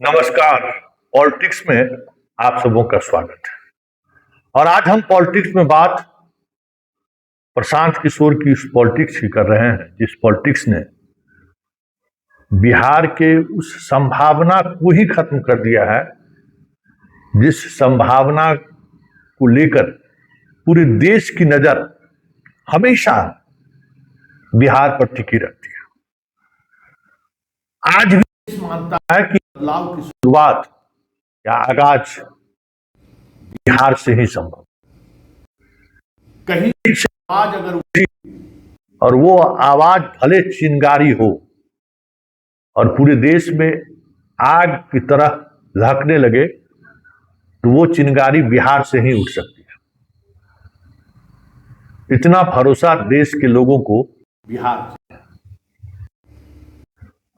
नमस्कार। पॉलिटिक्स में आप सबों का स्वागत है। और आज हम पॉलिटिक्स में बात प्रशांत किशोर की उस पॉलिटिक्स की कर रहे हैं जिस पॉलिटिक्स ने बिहार के उस संभावना को ही खत्म कर दिया है, जिस संभावना को लेकर पूरे देश की नजर हमेशा बिहार पर टिकी रहती है। आज भी मानता है कि बदलाव की शुरुआत या आगाज बिहार से ही संभव। कहीं से आवाज अगर उठी और वो आवाज भले चिंगारी हो और पूरे देश में आग की तरह लहकने लगे, तो वो चिंगारी बिहार से ही उठ सकती है। इतना भरोसा देश के लोगों को बिहार से है।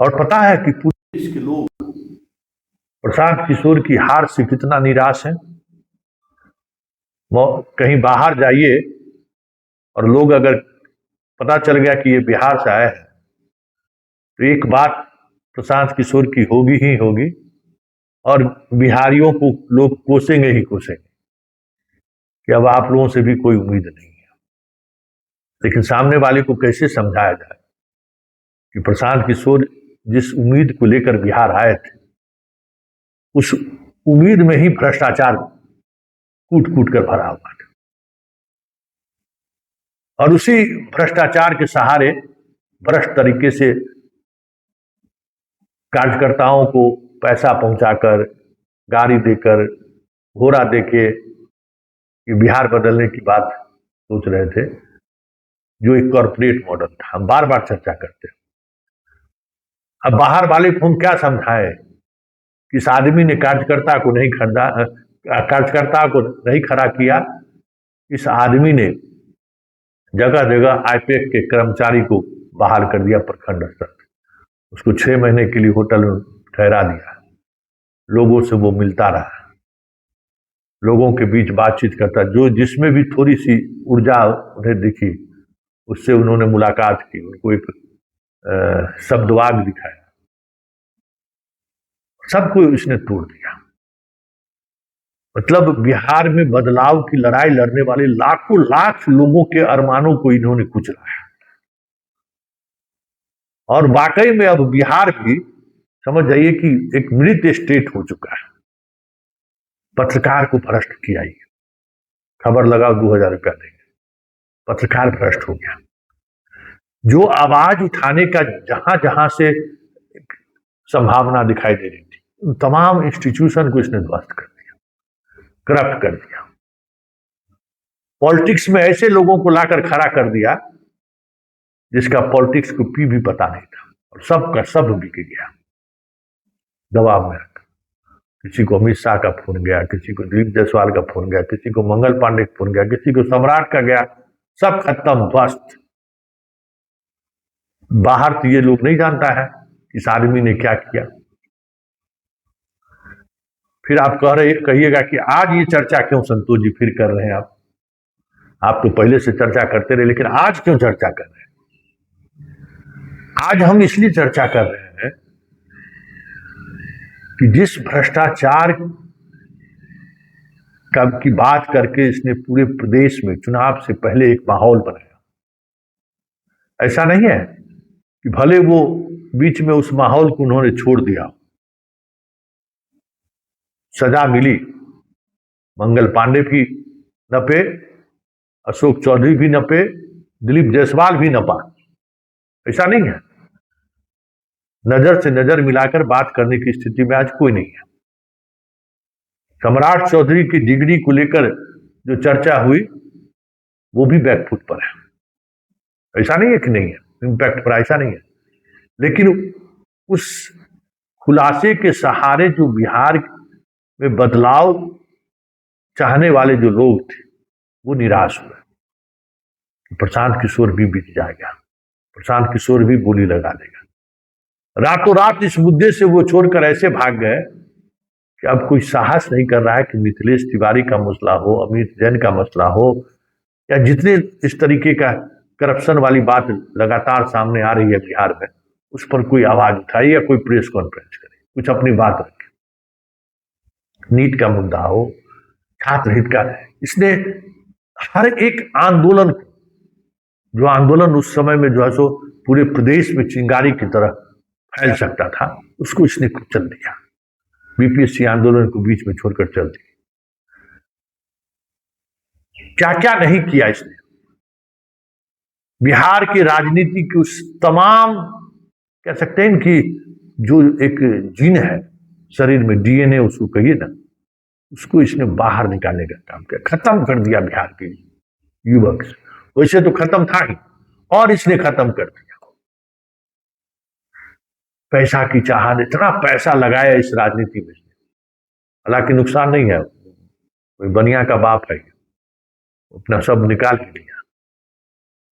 और पता है कि पूरे देश के लोग प्रशांत किशोर की हार से कितना निराश है। वो कहीं बाहर जाइए और लोग अगर पता चल गया कि ये बिहार से आए हैं, तो एक बात प्रशांत किशोर की होगी ही होगी, और बिहारियों को लोग कोसेंगे ही कोसेंगे कि अब आप लोगों से भी कोई उम्मीद नहीं है। लेकिन सामने वाले को कैसे समझाया जाए कि प्रशांत किशोर जिस उम्मीद को लेकर बिहार आए थे, उस उम्मीद में ही भ्रष्टाचार कूट कूट कर भरा हुआ था, और उसी भ्रष्टाचार के सहारे भ्रष्ट तरीके से कार्यकर्ताओं को पैसा पहुंचाकर, गाड़ी देकर, घोड़ा देके ये बिहार बदलने की बात सोच रहे थे, जो एक कॉर्पोरेट मॉडल था। हम बार बार चर्चा करते हैं। अब बाहर वाले को हम क्या समझाएं कि इस आदमी ने कार्यकर्ता को नहीं खरीदा, कार्यकर्ता को नहीं खड़ा किया। इस आदमी ने जगह जगह आईपीएफ के कर्मचारी को बहाल कर दिया प्रखंड स्तर पर, उसको 6 महीने के लिए होटल में ठहरा दिया, लोगों से वो मिलता रहा, लोगों के बीच बातचीत करता, जो जिसमें भी थोड़ी सी ऊर्जा उन्हें दिखी उससे उन्होंने मुलाकात की, उनको एक शब्दवाग दिखाया। सबको इसने तोड़ दिया। मतलब बिहार में बदलाव की लड़ाई लड़ने वाले लाखों लाख लोगों के अरमानों को इन्होंने कुचला है। और वाकई में अब बिहार भी समझ जाइए कि एक मृत स्टेट हो चुका है। पत्रकार को भ्रष्ट किया ही, खबर लगाओ 2000 रुपया देंगे, पत्रकार भ्रष्ट हो गया। जो आवाज उठाने का जहां जहां से संभावना दिखाई दे रही थी, उन तमाम इंस्टीट्यूशन को इसने ध्वस्त कर दिया, करप्ट कर दिया। पॉलिटिक्स में ऐसे लोगों को लाकर खड़ा कर दिया जिसका पॉलिटिक्स को पी भी पता नहीं था, और सबका सब बिक गया दबाव में। किसी को अमित शाह का फोन गया, किसी को दिलीप जायसवाल का फोन गया, किसी को मंगल पांडे का फोन गया, किसी को सम्राट का गया, सब खत्म, ध्वस्त। बाहर तो ये लोग नहीं जानता है इस आदमी ने क्या किया। फिर आप कहिएगा कि आज ये चर्चा क्यों संतोष जी फिर कर रहे हैं। आप तो पहले से चर्चा करते रहे, लेकिन आज क्यों चर्चा कर रहे हैं? आज हम इसलिए चर्चा कर रहे हैं कि जिस भ्रष्टाचार की बात करके इसने पूरे प्रदेश में चुनाव से पहले एक माहौल बनाया। ऐसा नहीं है कि भले वो बीच में उस माहौल को उन्होंने छोड़ दिया, सजा मिली, मंगल पांडे भी नपे, अशोक चौधरी भी नपे, दिलीप जायसवाल भी नपा। ऐसा नहीं है। नजर से नजर मिलाकर बात करने की स्थिति में आज कोई नहीं है। सम्राट चौधरी की डिग्री को लेकर जो चर्चा हुई वो भी बैकफुट पर है। ऐसा नहीं है कि नहीं है, इंपैक्ट पर ऐसा नहीं है। लेकिन उस खुलासे के सहारे जो बिहार में बदलाव चाहने वाले जो लोग थे वो निराश हुए। प्रशांत किशोर भी बीत जाएगा, प्रशांत किशोर भी बोली लगा देगा। रातों रात इस मुद्दे से वो छोड़कर ऐसे भाग गए कि अब कोई साहस नहीं कर रहा है कि मिथिलेश तिवारी का मसला हो, अमित जैन का मसला हो, या जितने इस तरीके का करप्शन वाली बात लगातार सामने आ रही है बिहार में, उस पर कोई आवाज उठाए या कोई प्रेस कॉन्फ्रेंस करे, कुछ अपनी बात रखे। नीट का मुद्दा हो, छात्र हित का, इसने हर एक आंदोलन को, जो आंदोलन उस समय में जो है सो पूरे प्रदेश में चिंगारी की तरह फैल सकता था, उसको इसने कुचल दिया। बीपीएससी आंदोलन को बीच में छोड़कर चल दी। क्या क्या नहीं किया इसने। बिहार की राजनीति की उस तमाम, कह सकते हैं कि जो एक जीन है शरीर में, डीएनए उसको कहिए ना, उसको इसने बाहर निकालने का काम किया, खत्म कर दिया बिहार के युवक। वैसे तो खत्म था ही, और इसने खत्म कर दिया। पैसा की चाहत, इतना पैसा लगाया इस राजनीति में, हालांकि नुकसान नहीं है, कोई बनिया का बाप है, अपना सब निकाल के लिया।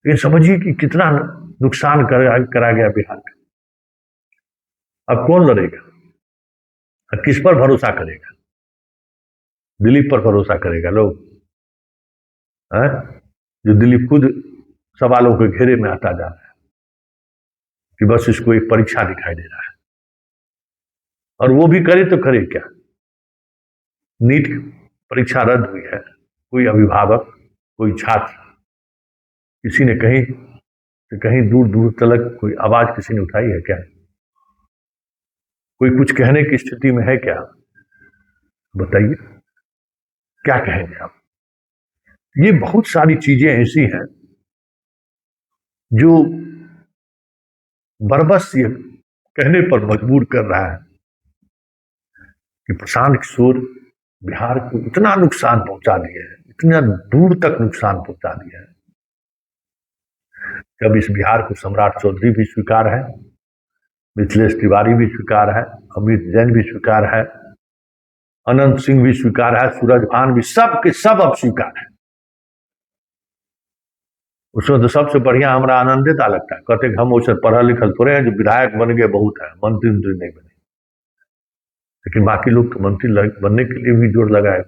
लेकिन समझिए कि कितना नुकसान करा गया बिहार का। अब कौन लड़ेगा, अब किस पर भरोसा करेगा? दिलीप पर भरोसा करेगा लोग, जो दिलीप खुद सवालों के घेरे में आता जा रहा है कि बस इसको एक परीक्षा दिखाई दे रहा है। और वो भी करे तो करे क्या? नीट परीक्षा रद्द हुई है, कोई अभिभावक, कोई छात्र, किसी ने कहीं से कहीं दूर दूर तक कोई आवाज किसी ने उठाई है क्या? कोई कुछ कहने की स्थिति में है क्या? बताइए, क्या कहेंगे आप? ये बहुत सारी चीजें ऐसी हैं जो बरबस ये कहने पर मजबूर कर रहा है कि प्रशांत किशोर बिहार को इतना नुकसान पहुंचा दिया है, इतना दूर तक नुकसान पहुंचा दिया है। जब इस बिहार को सम्राट चौधरी भी स्वीकार है, मिथिलेश तिवारी भी स्वीकार है, अमित जैन भी स्वीकार है, अनंत सिंह भी स्वीकार है, सूरज भान भी, सब के सब अब स्वीकार है। उसमें तो सबसे बढ़िया हमारा आनंदित लगता है, कहते हम उसे पढ़ा लिखल थोड़े हैं, जो विधायक बन गए बहुत है, मंत्री नहीं बने। लेकिन बाकी लोग तो मंत्री बनने के लिए भी जोर लगाए।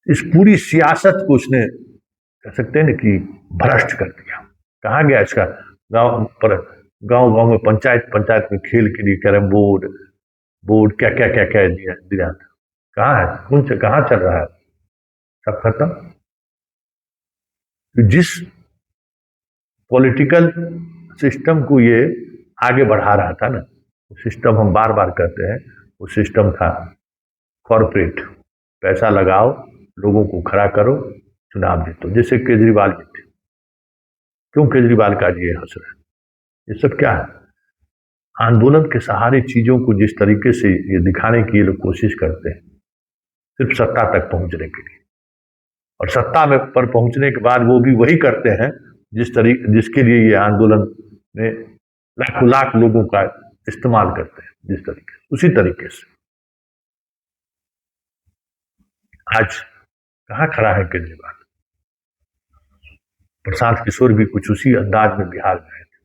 इस पूरी सियासत को उसने, कह सकते हैं ना कि भ्रष्ट कर दिया। कहाँ गया इसका? गांव में पंचायत में खेल के लिए कैरम बोर्ड क्या क्या क्या क्या दिया था। कहाँ है? कौन से कहाँ चल रहा है? सब खत्म। जिस पॉलिटिकल सिस्टम को ये आगे बढ़ा रहा था ना, वो सिस्टम हम बार बार कहते हैं, वो सिस्टम था कॉरपोरेट। पैसा लगाओ, लोगों को खड़ा करो, चुनाव जीतो। जैसे केजरीवाल जीते, क्यों केजरीवाल का जी हंस रहे हैं? ये सब क्या है? आंदोलन के सहारे चीजों को जिस तरीके से ये दिखाने की ये लोग कोशिश करते हैं, सिर्फ सत्ता तक पहुंचने के लिए, और सत्ता में पर पहुंचने के बाद वो भी वही करते हैं जिसके लिए ये आंदोलन में लाखों लाख लोगों का इस्तेमाल करते हैं, जिस तरीके से, उसी तरीके से आज कहाँ खड़ा है केजरीवाल? प्रशांत किशोर भी कुछ उसी अंदाज में बिहार गए थे,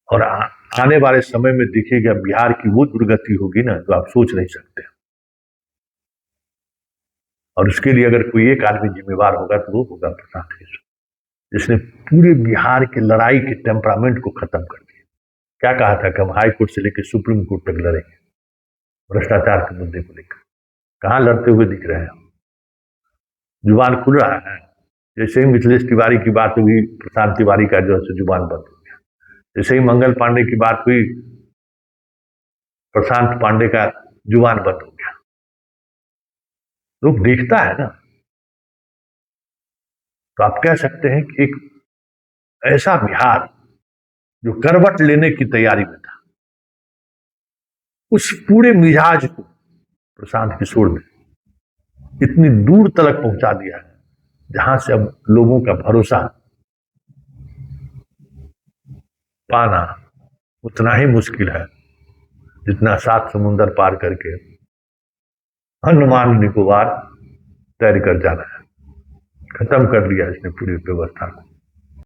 और आने वाले समय में दिखेगा बिहार की वो दुर्गति होगी ना जो आप सोच नहीं सकते। और उसके लिए अगर कोई एक आदमी जिम्मेवार होगा तो वो होगा प्रशांत किशोर, जिसने पूरे बिहार के लड़ाई के टेम्परामेंट को खत्म कर दिया। क्या कहा था कि हम हाई कोर्ट से लेकर सुप्रीम कोर्ट तक लड़ेंगे भ्रष्टाचार के मुद्दे को लेकर। कहाँ लड़ते हुए दिख रहे हैं? जुबान खुल रहा है। जैसे ही मिथिलेश तिवारी की बात हुई, प्रशांत तिवारी का जो है जुबान बंद हो गया। जैसे ही मंगल पांडे की बात हुई, प्रशांत पांडे का जुबान बंद हो गया। लोग देखता है ना, तो आप कह सकते हैं कि एक ऐसा बिहार जो करवट लेने की तैयारी में था, उस पूरे मिजाज को प्रशांत किशोर ने इतनी दूर तक पहुंचा दिया है, जहां से अब लोगों का भरोसा पाना उतना ही मुश्किल है जितना 7 समुंदर पार करके अंडमान निकोबार तैर कर जाना है। खत्म कर दिया इसने पूरी व्यवस्था को।